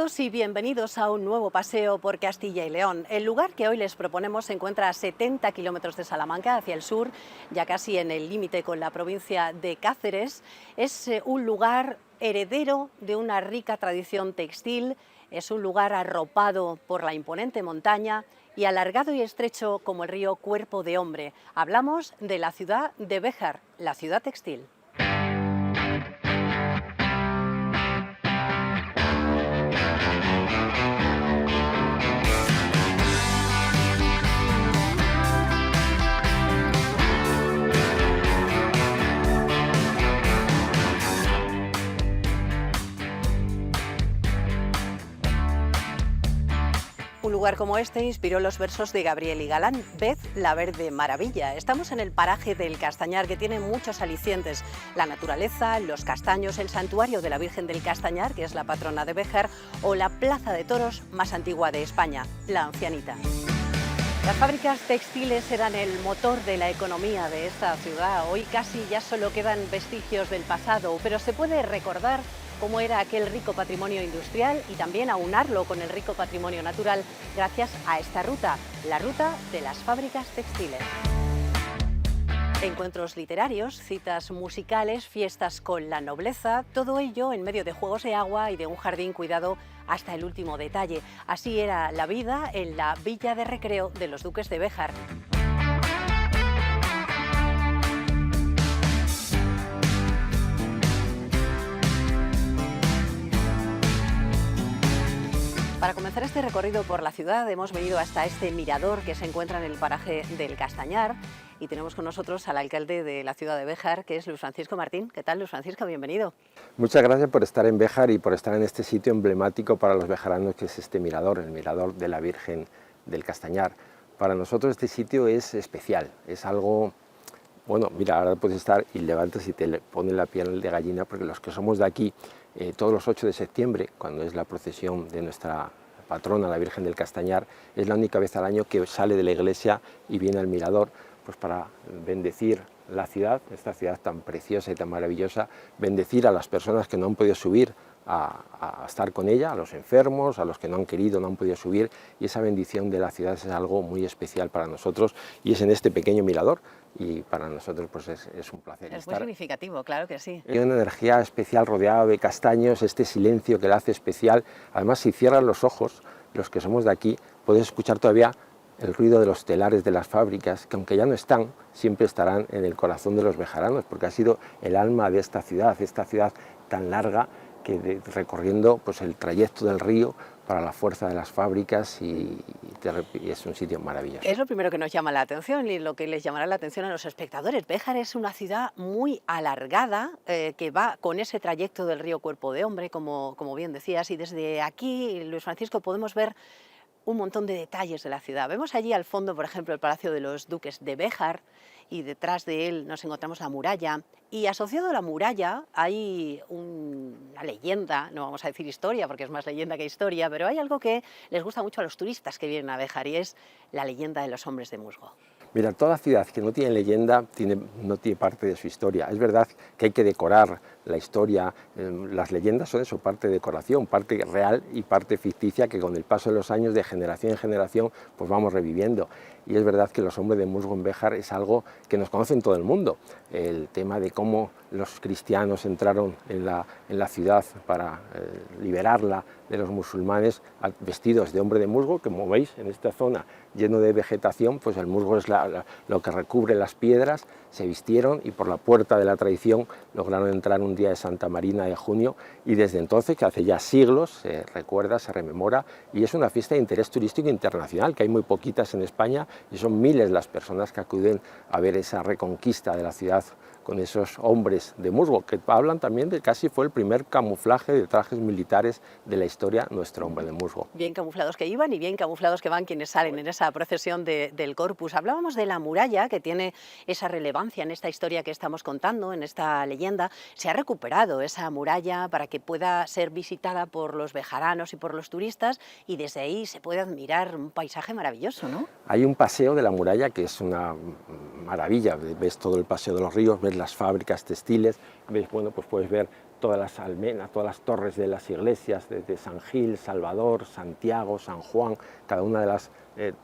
todos y bienvenidos a un nuevo paseo por Castilla y León. El lugar que hoy les proponemos se encuentra a 70 kilómetros de Salamanca, hacia el sur, ya casi en el límite con la provincia de Cáceres. Es un lugar heredero de una rica tradición textil, es un lugar arropado por la imponente montaña y alargado y estrecho como el río Cuerpo de Hombre. Hablamos de la ciudad de Béjar, la ciudad textil. Un lugar como este inspiró los versos de Gabriel y Galán, Ved la verde maravilla. Estamos en el paraje del Castañar, que tiene muchos alicientes: la naturaleza, los castaños, el santuario de la Virgen del Castañar, que es la patrona de Béjar, o la plaza de toros más antigua de España, la Ancianita. Las fábricas textiles eran el motor de la economía de esta ciudad. Hoy casi ya solo quedan vestigios del pasado, pero se puede recordar cómo era aquel rico patrimonio industrial y también aunarlo con el rico patrimonio natural gracias a esta ruta, la ruta de las fábricas textiles. Encuentros literarios, citas musicales, fiestas con la nobleza, todo ello en medio de juegos de agua y de un jardín cuidado hasta el último detalle. Así era la vida en la villa de recreo de los duques de Béjar. Para comenzar este recorrido por la ciudad hemos venido hasta este mirador que se encuentra en el paraje del Castañar y tenemos con nosotros al alcalde de la ciudad de Béjar, que es Luis Francisco Martín. ¿Qué tal, Luis Francisco? Bienvenido. Muchas gracias por estar en Béjar y por estar en este sitio emblemático para los bejaranos, que es este mirador, el mirador de la Virgen del Castañar. Para nosotros este sitio es especial, es algo... Bueno, mira, ahora puedes estar y levantas y te pone la piel de gallina, porque los que somos de aquí, todos los 8 de septiembre, cuando es la procesión de nuestra patrona, la Virgen del Castañar, es la única vez al año que sale de la iglesia y viene al mirador, pues para bendecir la ciudad, esta ciudad tan preciosa y tan maravillosa, bendecir a las personas que no han podido subir a estar con ella, a los enfermos, a los que no han querido, no han podido subir, y esa bendición de la ciudad es algo muy especial para nosotros, y es en este pequeño mirador, y para nosotros pues es un placer estar. Es muy significativo, claro que sí. Hay una energía especial rodeada de castaños, este silencio que la hace especial. Además, si cierras los ojos, los que somos de aquí, puedes escuchar todavía el ruido de los telares de las fábricas, que aunque ya no están, siempre estarán en el corazón de los bejaranos, porque ha sido el alma de esta ciudad tan larga, que recorriendo pues el trayecto del río para la fuerza de las fábricas, y es un sitio maravilloso. Es lo primero que nos llama la atención y lo que les llamará la atención a los espectadores. Béjar es una ciudad muy alargada que va con ese trayecto del río Cuerpo de Hombre, como bien decías, y desde aquí, Luis Francisco, podemos ver un montón de detalles de la ciudad. Vemos allí al fondo, por ejemplo, el Palacio de los Duques de Béjar, y detrás de él nos encontramos la muralla, y asociado a la muralla hay una leyenda, no vamos a decir historia porque es más leyenda que historia, pero hay algo que les gusta mucho a los turistas que vienen a Béjar, y es la leyenda de los hombres de musgo. Mira, toda ciudad que no tiene leyenda no tiene parte de su historia. Es verdad que hay que decorar la historia, las leyendas son eso, parte de decoración, parte real y parte ficticia, que con el paso de los años, de generación en generación, pues vamos reviviendo. Y es verdad que los hombres de musgo en Béjar es algo que nos conocen todo el mundo. El tema de cómo los cristianos entraron en la ciudad para liberarla de los musulmanes vestidos de hombre de musgo, que como veis en esta zona lleno de vegetación, pues el musgo es lo que recubre las piedras. Se vistieron y por la puerta de la tradición lograron entrar un día de Santa Marina de junio, y desde entonces, que hace ya siglos, se recuerda, se rememora, y es una fiesta de interés turístico internacional, que hay muy poquitas en España, y son miles las personas que acuden a ver esa reconquista de la ciudad con esos hombres de musgo, que hablan también de casi fue el primer camuflaje de trajes militares de la historia, nuestro hombre de musgo. Bien camuflados que iban y bien camuflados que van quienes salen en esa procesión del Corpus. Hablábamos de la muralla, que tiene esa relevancia en esta historia que estamos contando, en esta leyenda. Se ha recuperado esa muralla para que pueda ser visitada por los bejaranos y por los turistas, y desde ahí se puede admirar un paisaje maravilloso, ¿no? Hay un paseo de la muralla que es una maravilla. Ves todo el paseo de los ríos, ves las fábricas textiles, ves, bueno, pues puedes ver todas las almenas, todas las torres de las iglesias, desde San Gil, Salvador, Santiago, San Juan, cada una de las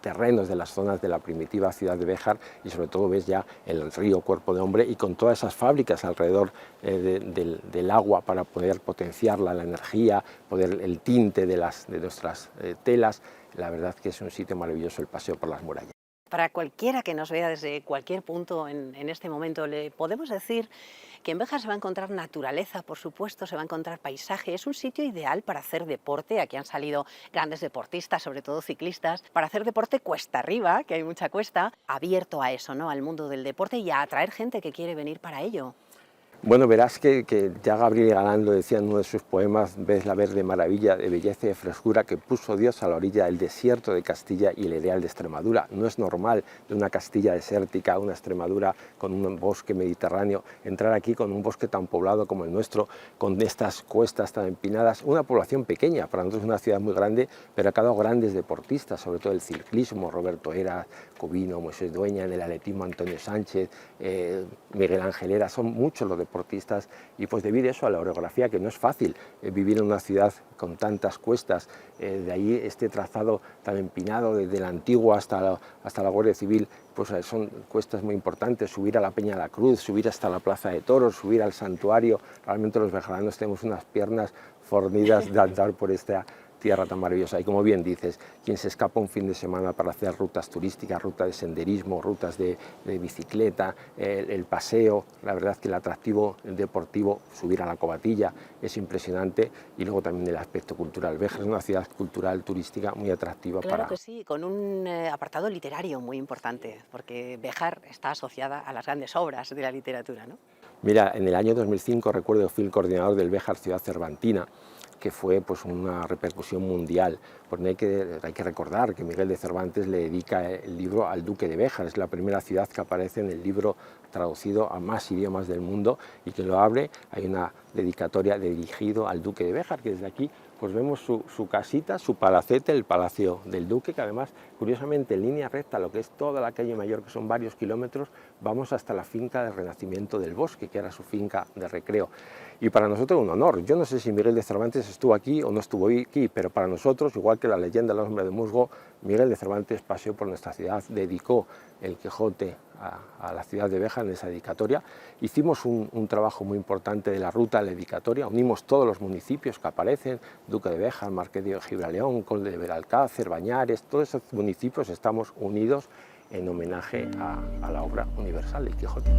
terrenos de las zonas de la primitiva ciudad de Béjar, y sobre todo ves ya el río Cuerpo de Hombre y con todas esas fábricas alrededor del agua para poder potenciarla, la energía, poder el tinte de nuestras telas. La verdad que es un sitio maravilloso el paseo por las murallas. Para cualquiera que nos vea desde cualquier punto en este momento, le podemos decir que en Béjar se va a encontrar naturaleza, por supuesto, se va a encontrar paisaje. Es un sitio ideal para hacer deporte. Aquí han salido grandes deportistas, sobre todo ciclistas, para hacer deporte cuesta arriba, que hay mucha cuesta, abierto a eso, ¿no? Al mundo del deporte y a atraer gente que quiere venir para ello. Bueno, verás que ya Gabriel Galán lo decía en uno de sus poemas, ves la verde maravilla de belleza y de frescura que puso Dios a la orilla del desierto de Castilla y el ideal de Extremadura. No es normal de una Castilla desértica, una Extremadura con un bosque mediterráneo, entrar aquí con un bosque tan poblado como el nuestro, con estas cuestas tan empinadas, una población pequeña, para nosotros es una ciudad muy grande, pero ha quedado grandes deportistas, sobre todo el ciclismo, Roberto Heras, Cubino, Moisés Dueña, en el atletismo Antonio Sánchez, Miguel Ángel Heras, son muchos los deportistas y pues debido a eso a la orografía, que no es fácil vivir en una ciudad con tantas cuestas, de ahí este trazado tan empinado desde la Antigua hasta la Guardia Civil, pues son cuestas muy importantes, subir a la Peña de la Cruz, subir hasta la Plaza de Toros, subir al santuario. Realmente los bejaranos tenemos unas piernas fornidas de andar por esta tierra tan maravillosa. Y como bien dices, quien se escapa un fin de semana para hacer rutas turísticas, rutas de senderismo, rutas de bicicleta, el paseo, la verdad que el atractivo deportivo, subir a la Covatilla, es impresionante, y luego también el aspecto cultural. Béjar es una ciudad cultural, turística, muy atractiva. Claro que sí, con un apartado literario muy importante, porque Béjar está asociada a las grandes obras de la literatura, ¿no? Mira, en el año 2005 recuerdo que fui el coordinador del Béjar Ciudad Cervantina, que fue pues una repercusión mundial. Porque hay que recordar que Miguel de Cervantes le dedica el libro al Duque de Béjar, es la primera ciudad que aparece en el libro traducido a más idiomas del mundo, y que lo abre, hay una dedicatoria dirigido al Duque de Béjar, que desde aquí pues vemos su casita, su palacete, el Palacio del Duque, que además, curiosamente, en línea recta, lo que es toda la calle Mayor, que son varios kilómetros, vamos hasta la finca del Renacimiento del Bosque, que era su finca de recreo. Y para nosotros un honor. Yo no sé si Miguel de Cervantes estuvo aquí o no estuvo aquí, pero para nosotros, igual que la leyenda del hombre de musgo, Miguel de Cervantes paseó por nuestra ciudad, dedicó el Quijote a la ciudad de Béjar en esa dedicatoria. Hicimos un trabajo muy importante de la ruta a la dedicatoria, unimos todos los municipios que aparecen, Duque de Béjar, Marqués de Gibraleón, Conde de Belalcácer, Bañares, todos esos municipios estamos unidos en homenaje a la obra universal del Quijote.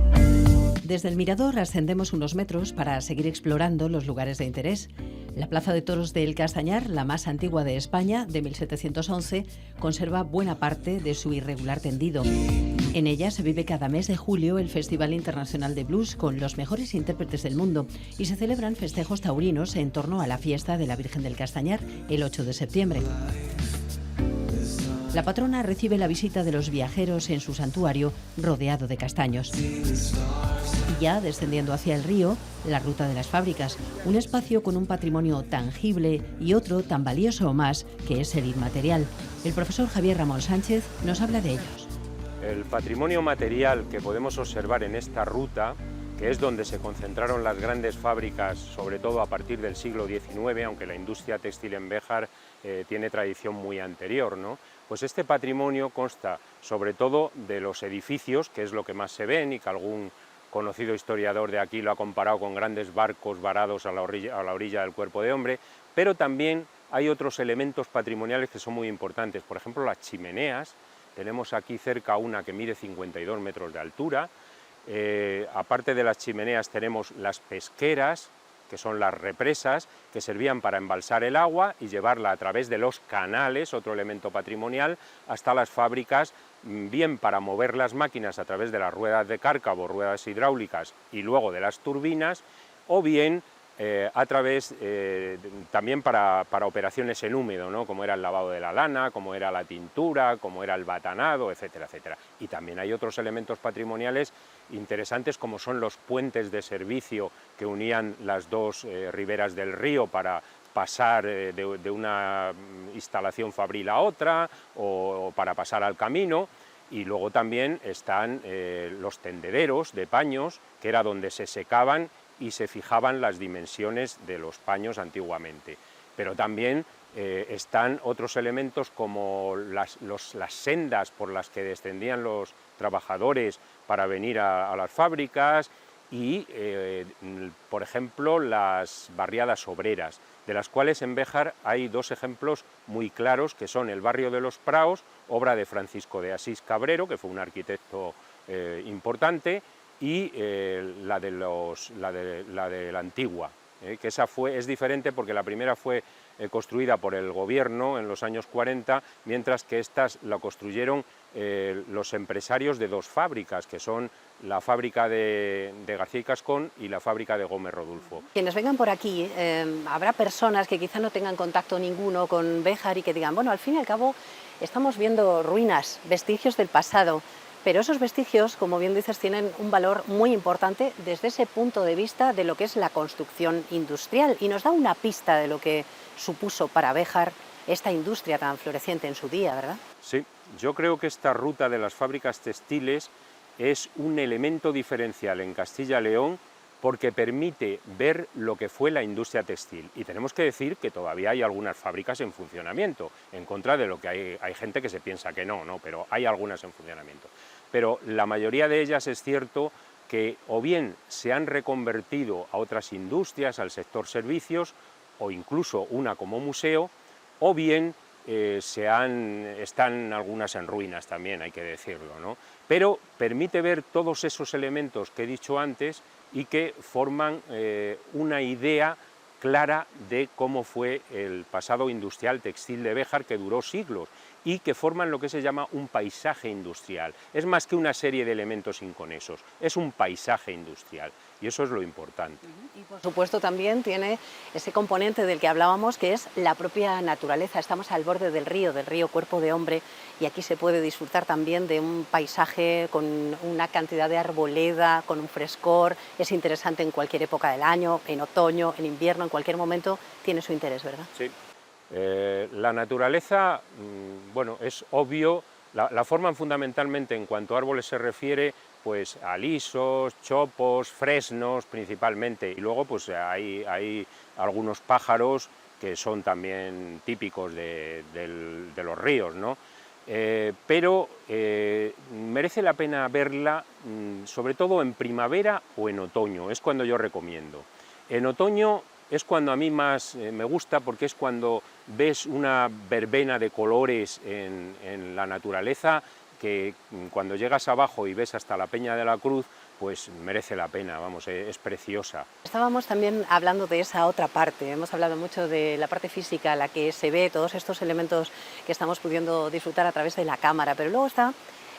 Desde el mirador ascendemos unos metros para seguir explorando los lugares de interés. La Plaza de Toros del Castañar, la más antigua de España, de 1711, conserva buena parte de su irregular tendido. En ella se vive cada mes de julio el Festival Internacional de Blues con los mejores intérpretes del mundo y se celebran festejos taurinos en torno a la fiesta de la Virgen del Castañar el 8 de septiembre. La patrona recibe la visita de los viajeros en su santuario rodeado de castaños. Y ya descendiendo hacia el río, la Ruta de las Fábricas, un espacio con un patrimonio tangible y otro tan valioso o más que es el inmaterial. El profesor Javier Ramón Sánchez nos habla de ellos. El patrimonio material que podemos observar en esta ruta, que es donde se concentraron las grandes fábricas, sobre todo a partir del siglo XIX, aunque la industria textil en Béjar tiene tradición muy anterior, ¿no? Pues este patrimonio consta sobre todo de los edificios, que es lo que más se ven y que algún conocido historiador de aquí lo ha comparado con grandes barcos varados a la orilla del Cuerpo de Hombre, pero también hay otros elementos patrimoniales que son muy importantes, por ejemplo las chimeneas. Tenemos aquí cerca una que mide 52 metros de altura. Aparte de las chimeneas tenemos las pesqueras, que son las represas, que servían para embalsar el agua y llevarla a través de los canales, otro elemento patrimonial, hasta las fábricas, bien para mover las máquinas a través de las ruedas de cárcavo, ruedas hidráulicas y luego de las turbinas, o bien a través también para operaciones en húmedo, ¿no? Como era el lavado de la lana, como era la tintura, como era el batanado, etcétera, etcétera. Y también hay otros elementos patrimoniales interesantes como son los puentes de servicio que unían las dos riberas del río para pasar de una instalación fabril a otra o para pasar al camino. Y luego también están los tendederos de paños, que era donde se secaban y se fijaban las dimensiones de los paños antiguamente. Pero también están otros elementos como las sendas por las que descendían los trabajadores para venir a las fábricas y, por ejemplo, las barriadas obreras, de las cuales en Béjar hay dos ejemplos muy claros, que son el barrio de los Praos, obra de Francisco de Asís Cabrero, que fue un arquitecto importante, y la de la Antigua, que esa es diferente porque la primera fue construida por el gobierno en los años 40, mientras que estas la construyeron los empresarios de dos fábricas, que son la fábrica de García y Cascón y la fábrica de Gómez Rodulfo. Quienes vengan por aquí, habrá personas que quizá no tengan contacto ninguno con Béjar y que digan, bueno, al fin y al cabo estamos viendo ruinas, vestigios del pasado, pero esos vestigios, como bien dices, tienen un valor muy importante desde ese punto de vista de lo que es la construcción industrial y nos da una pista de lo que supuso para Béjar esta industria tan floreciente en su día, ¿verdad? Sí, yo creo que esta ruta de las fábricas textiles es un elemento diferencial en Castilla y León porque permite ver lo que fue la industria textil. Y tenemos que decir que todavía hay algunas fábricas en funcionamiento, en contra de lo que hay gente que se piensa que no, pero hay algunas en funcionamiento. Pero la mayoría de ellas es cierto que o bien se han reconvertido a otras industrias, al sector servicios, o incluso una como museo, o bien están algunas en ruinas también, hay que decirlo, ¿no? Pero permite ver todos esos elementos que he dicho antes y que forman una idea clara de cómo fue el pasado industrial textil de Béjar, que duró siglos, y que forman lo que se llama un paisaje industrial. Es más que una serie de elementos inconexos, es un paisaje industrial, y eso es lo importante. Y por supuesto también tiene ese componente del que hablábamos, que es la propia naturaleza. Estamos al borde del río Cuerpo de Hombre, y aquí se puede disfrutar también de un paisaje con una cantidad de arboleda, con un frescor. Es interesante en cualquier época del año, en otoño, en invierno, en cualquier momento tiene su interés, ¿verdad? Sí. La naturaleza, bueno, es obvio, la forman fundamentalmente en cuanto a árboles se refiere, pues alisos, chopos, fresnos principalmente, y luego pues hay algunos pájaros que son también típicos de los ríos, ¿no? Pero merece la pena verla sobre todo en primavera o en otoño, es cuando yo recomiendo. En otoño es cuando a mí más me gusta, porque es cuando ves una verbena de colores en la naturaleza, que cuando llegas abajo y ves hasta la Peña de la Cruz, pues merece la pena, vamos, es preciosa. Estábamos también hablando de esa otra parte, hemos hablado mucho de la parte física, la que se ve, todos estos elementos que estamos pudiendo disfrutar a través de la cámara, pero luego está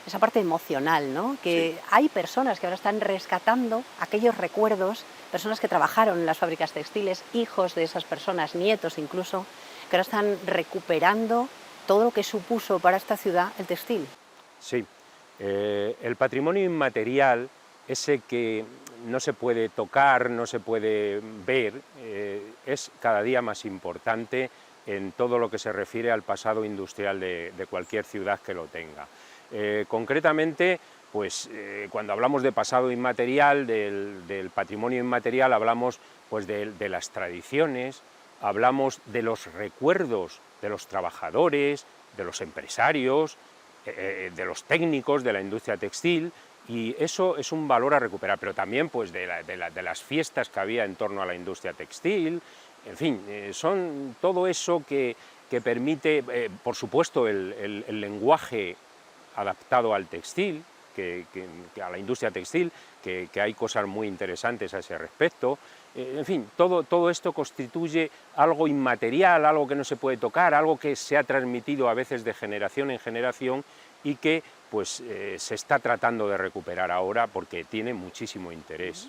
esa parte emocional, ¿no? Que sí. Hay personas que ahora están rescatando aquellos recuerdos, personas que trabajaron en las fábricas textiles, hijos de esas personas, nietos incluso, que ahora están recuperando todo lo que supuso para esta ciudad el textil. Sí, el patrimonio inmaterial, ese que no se puede tocar, no se puede ver, es cada día más importante en todo lo que se refiere al pasado industrial de cualquier ciudad que lo tenga. Concretamente, pues cuando hablamos de pasado inmaterial, del patrimonio inmaterial, hablamos pues de las tradiciones, hablamos de los recuerdos de los trabajadores, de los empresarios, de los técnicos de la industria textil, y eso es un valor a recuperar, pero también pues de las fiestas que había en torno a la industria textil, en fin, son todo eso que permite, por supuesto, el lenguaje adaptado al textil, a la industria textil, que hay cosas muy interesantes a ese respecto. En fin, todo esto constituye algo inmaterial, algo que no se puede tocar, algo que se ha transmitido a veces de generación en generación y que pues, se está tratando de recuperar ahora porque tiene muchísimo interés.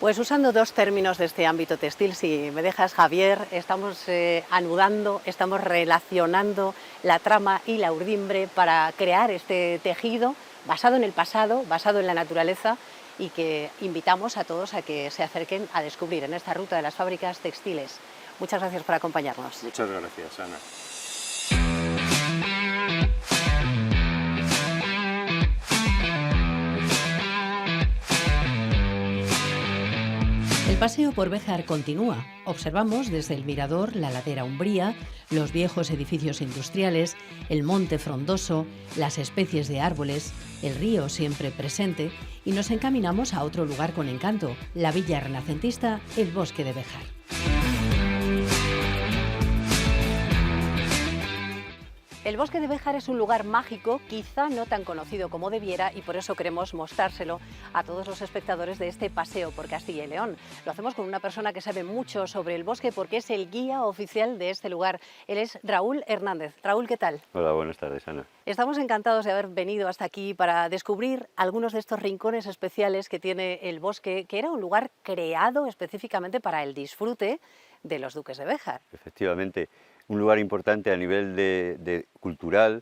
Pues usando dos términos de este ámbito textil, si me dejas, Javier, estamos anudando, estamos relacionando la trama y la urdimbre para crear este tejido basado en el pasado, basado en la naturaleza, y que invitamos a todos a que se acerquen a descubrir en esta ruta de las fábricas textiles. Muchas gracias por acompañarnos. Muchas gracias, Ana. El El paseo por Béjar continúa. Observamos desde el mirador la ladera umbría, los viejos edificios industriales, el monte frondoso, las especies de árboles, el río siempre presente y nos encaminamos a otro lugar con encanto, la villa renacentista, el Bosque de Béjar. El Bosque de Béjar es un lugar mágico, quizá no tan conocido como debiera, y por eso queremos mostrárselo a todos los espectadores de este paseo por Castilla y León. Lo hacemos con una persona que sabe mucho sobre el bosque porque es el guía oficial de este lugar. Él es Raúl Hernández. Raúl, ¿qué tal? Hola, buenas tardes, Ana. Estamos encantados de haber venido hasta aquí para descubrir algunos de estos rincones especiales que tiene el bosque, que era un lugar creado específicamente para el disfrute de los duques de Béjar. Efectivamente, un lugar importante a nivel de cultural.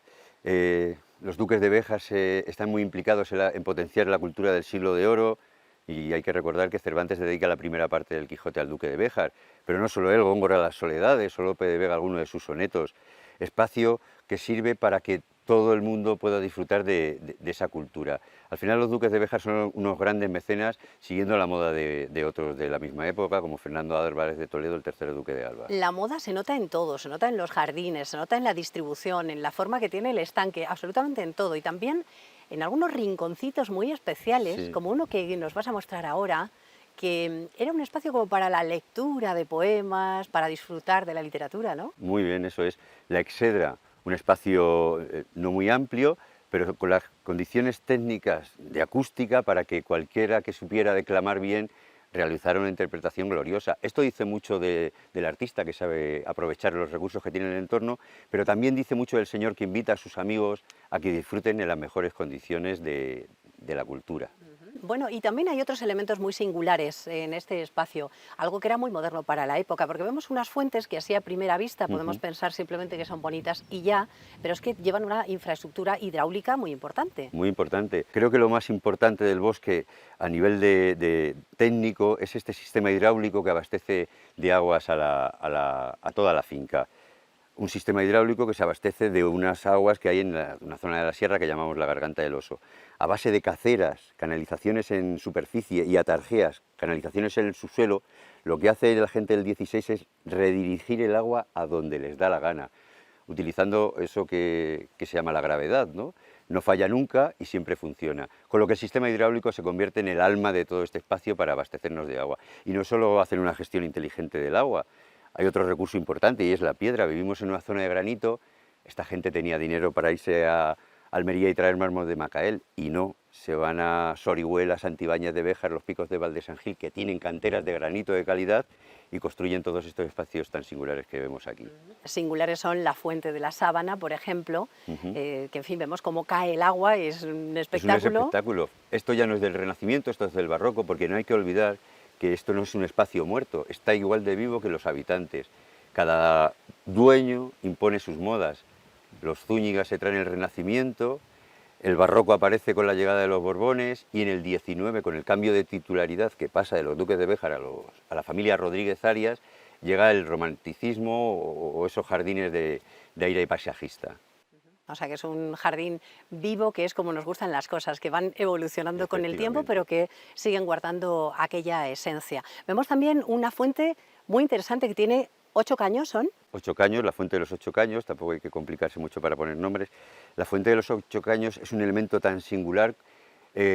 Los duques de Béjar están muy implicados en potenciar la cultura del Siglo de Oro, y hay que recordar que Cervantes dedica la primera parte del Quijote al duque de Béjar, pero no solo él, Góngora las Soledades o Lope de Vega alguno de sus sonetos. Espacio que sirve para que todo el mundo pueda disfrutar de esa cultura. Al final los duques de Béjar son unos grandes mecenas siguiendo la moda de otros de la misma época, como Fernando Álvarez de Toledo, el tercer duque de Alba. La moda se nota en todo, se nota en los jardines, se nota en la distribución, en la forma que tiene el estanque, absolutamente en todo, y también en algunos rinconcitos muy especiales, sí, como uno que nos vas a mostrar ahora, que era un espacio como para la lectura de poemas, para disfrutar de la literatura, ¿no? Muy bien, eso es. La Exedra, un espacio no muy amplio, pero con las condiciones técnicas de acústica para que cualquiera que supiera declamar bien realizara una interpretación gloriosa. Esto dice mucho del artista, que sabe aprovechar los recursos que tiene en el entorno, pero también dice mucho del señor que invita a sus amigos a que disfruten en las mejores condiciones de la cultura. Bueno, y también hay otros elementos muy singulares en este espacio, algo que era muy moderno para la época, porque vemos unas fuentes que así a primera vista podemos pensar simplemente que son bonitas y ya, pero es que llevan una infraestructura hidráulica muy importante. Muy importante. Creo que lo más importante del bosque a nivel de técnico es este sistema hidráulico que abastece de aguas a toda la finca. Un sistema hidráulico que se abastece de unas aguas que hay en una zona de la sierra que llamamos la Garganta del Oso. A base de caceras, canalizaciones en superficie y atarjeas, canalizaciones en el subsuelo, lo que hace la gente del 16 es redirigir el agua a donde les da la gana, utilizando eso que se llama la gravedad, ¿no? No falla nunca y siempre funciona. Con lo que el sistema hidráulico se convierte en el alma de todo este espacio para abastecernos de agua. Y no solo hacen una gestión inteligente del agua, hay otro recurso importante y es la piedra. Vivimos en una zona de granito. Esta gente tenía dinero para irse a Almería y traer mármol de Macael, y no, se van a Sorihuela, Santibáñez de Béjar, los picos de Valdesangil, que tienen canteras de granito de calidad y construyen todos estos espacios tan singulares que vemos aquí. Singulares son la Fuente de la Sábana, por ejemplo, que en fin, vemos cómo cae el agua, es un espectáculo. Es un espectáculo. Esto ya no es del Renacimiento, esto es del Barroco, porque no hay que olvidar que esto no es un espacio muerto, está igual de vivo que los habitantes. Cada dueño impone sus modas. Los Zúñiga se traen el Renacimiento, el Barroco aparece con la llegada de los Borbones, y en el 19, con el cambio de titularidad que pasa de los duques de Béjar a la familia Rodríguez Arias, llega el romanticismo o esos jardines de aire paisajista. O sea, que es un jardín vivo, que es como nos gustan las cosas, que van evolucionando con el tiempo, pero que siguen guardando aquella esencia. Vemos también una fuente muy interesante que tiene 8 caños, ¿son? 8 caños, la Fuente de los 8 caños, tampoco hay que complicarse mucho para poner nombres. La Fuente de los 8 caños es un elemento tan singular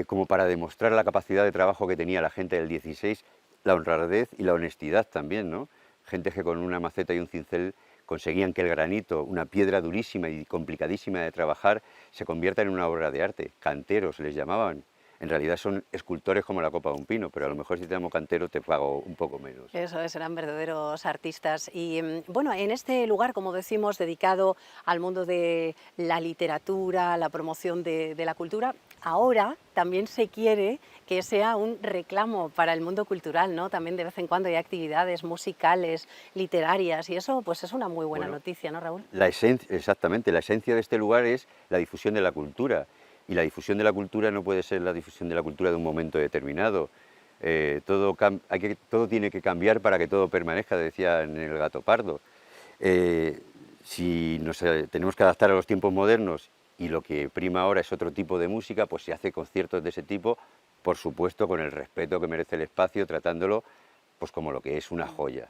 como para demostrar la capacidad de trabajo que tenía la gente del 16, la honradez y la honestidad también, ¿no? Gente que con una maceta y un cincel conseguían que el granito, una piedra durísima y complicadísima de trabajar, se convierta en una obra de arte. Canteros les llamaban. En realidad son escultores como la copa de un pino, pero a lo mejor si te llamo cantero te pago un poco menos. Eso es, eran verdaderos artistas. Y bueno, en este lugar, como decimos, dedicado al mundo de la literatura, la promoción de la cultura, ahora también se quiere que sea un reclamo para el mundo cultural, ¿no? También de vez en cuando hay actividades musicales, literarias, y eso pues es una muy buena noticia, ¿no, Raúl? Exactamente, la esencia de este lugar es la difusión de la cultura. Y la difusión de la cultura no puede ser la difusión de la cultura de un momento determinado. Todo tiene que cambiar para que todo permanezca, decía en El gato pardo. Si tenemos que adaptar a los tiempos modernos y lo que prima ahora es otro tipo de música, pues se hace conciertos de ese tipo, por supuesto con el respeto que merece el espacio, tratándolo pues como lo que es una joya.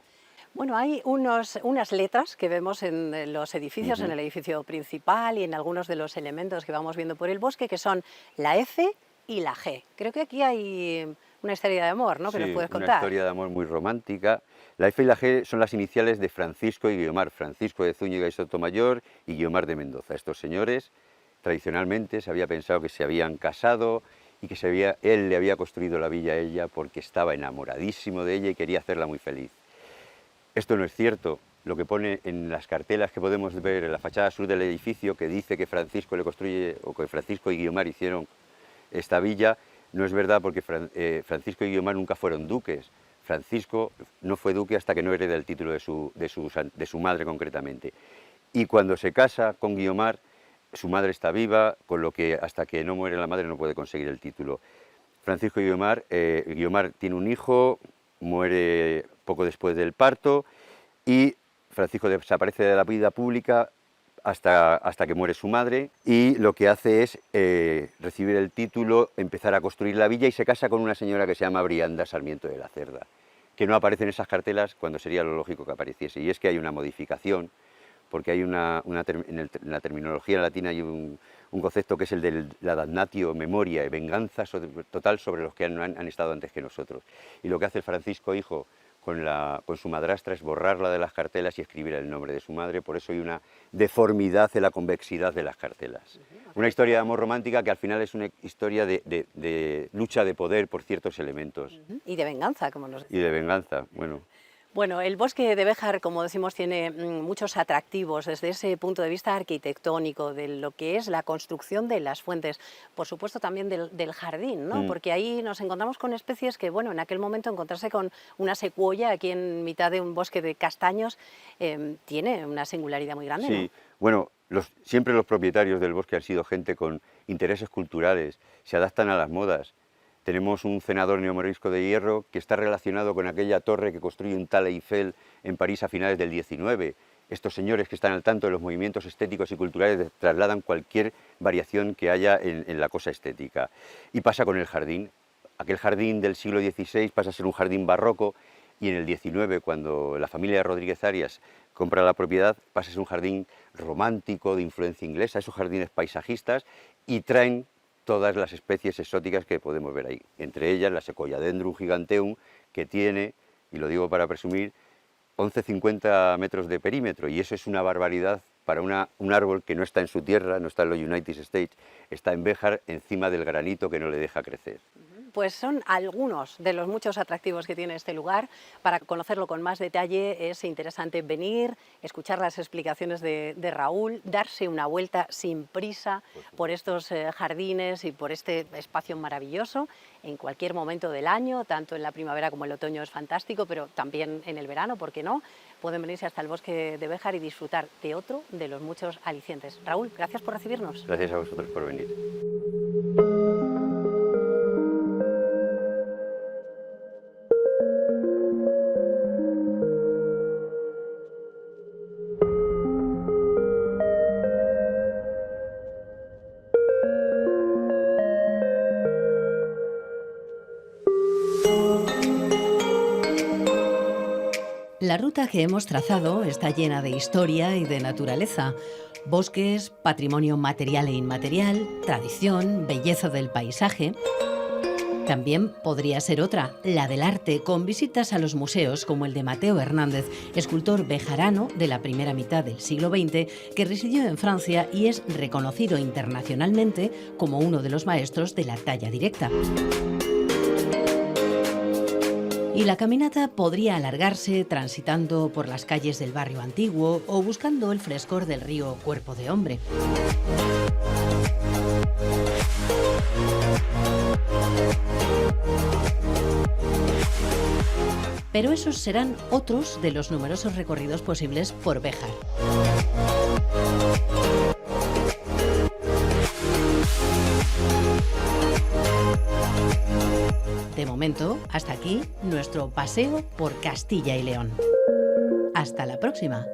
Bueno, hay unas letras que vemos en los edificios, en el edificio principal y en algunos de los elementos que vamos viendo por el bosque, que son la F y la G. Creo que aquí hay una historia de amor, ¿no? Que nos puedes contar. Una historia de amor muy romántica. La F y la G son las iniciales de Francisco y Guiomar, Francisco de Zúñiga y Sotomayor y Guiomar de Mendoza. Estos señores, tradicionalmente, se había pensado que se habían casado y que él le había construido la villa a ella porque estaba enamoradísimo de ella y quería hacerla muy feliz. Esto no es cierto. Lo que pone en las cartelas que podemos ver en la fachada sur del edificio, que dice que Francisco le construye, o que Francisco y Guiomar hicieron esta villa, no es verdad, porque Francisco y Guiomar nunca fueron duques. Francisco no fue duque hasta que no hereda el título de su madre concretamente. Y cuando se casa con Guiomar, su madre está viva, con lo que hasta que no muere la madre no puede conseguir el título. Francisco y Guiomar, Guiomar tiene un hijo, muere poco después del parto y Francisco desaparece de la vida pública hasta que muere su madre, y lo que hace es recibir el título, empezar a construir la villa, y se casa con una señora que se llama Brianda Sarmiento de la Cerda, que no aparece en esas cartelas cuando sería lo lógico que apareciese. Y es que hay una modificación, porque hay en la terminología latina hay un concepto que es el de la damnatio memoria, venganza total sobre los que han estado antes que nosotros. Y lo que hace el Francisco hijo con su madrastra es borrarla de las cartelas y escribir el nombre de su madre. Por eso hay una deformidad en la convexidad de las cartelas. Una historia de amor romántica que al final es una historia de lucha de poder por ciertos elementos. Y de venganza, como nos decía. Y de venganza, bueno. Bueno, el bosque de Béjar, como decimos, tiene muchos atractivos desde ese punto de vista arquitectónico, de lo que es la construcción de las fuentes, por supuesto también del jardín, ¿no? Porque ahí nos encontramos con especies que, bueno, en aquel momento encontrarse con una secuoya aquí en mitad de un bosque de castaños tiene una singularidad muy grande, Sí, ¿no? bueno, siempre los propietarios del bosque han sido gente con intereses culturales, se adaptan a las modas. Tenemos un cenador neomorisco de hierro que está relacionado con aquella torre que construye un tal Eiffel en París a finales del 19. Estos señores que están al tanto de los movimientos estéticos y culturales trasladan cualquier variación que haya en la cosa estética. Y pasa con el jardín. Aquel jardín del siglo XVI pasa a ser un jardín barroco, y en el 19, cuando la familia de Rodríguez Arias compra la propiedad, pasa a ser un jardín romántico de influencia inglesa, esos jardines paisajistas, y traen todas las especies exóticas que podemos ver ahí, entre ellas la Sequoiadendron giganteum, que tiene, y lo digo para presumir, 11,50 metros de perímetro, y eso es una barbaridad para un árbol que no está en su tierra, no está en los United States, está en Béjar, encima del granito que no le deja crecer. Pues son algunos de los muchos atractivos que tiene este lugar. Para conocerlo con más detalle es interesante venir, escuchar las explicaciones de Raúl, darse una vuelta sin prisa por estos jardines y por este espacio maravilloso en cualquier momento del año, tanto en la primavera como el otoño es fantástico, pero también en el verano, ¿por qué no? Pueden venirse hasta el bosque de Béjar y disfrutar de otro de los muchos alicientes. Raúl, gracias por recibirnos. Gracias a vosotros por venir. La ruta que hemos trazado está llena de historia y de naturaleza. Bosques, patrimonio material e inmaterial, tradición, belleza del paisaje. También podría ser otra, la del arte, con visitas a los museos como el de Mateo Hernández, escultor bejarano de la primera mitad del siglo XX, que residió en Francia y es reconocido internacionalmente como uno de los maestros de la talla directa. Y la caminata podría alargarse transitando por las calles del barrio antiguo o buscando el frescor del río Cuerpo de Hombre. Pero esos serán otros de los numerosos recorridos posibles por Béjar. De momento, hasta aquí nuestro paseo por Castilla y León. Hasta la próxima.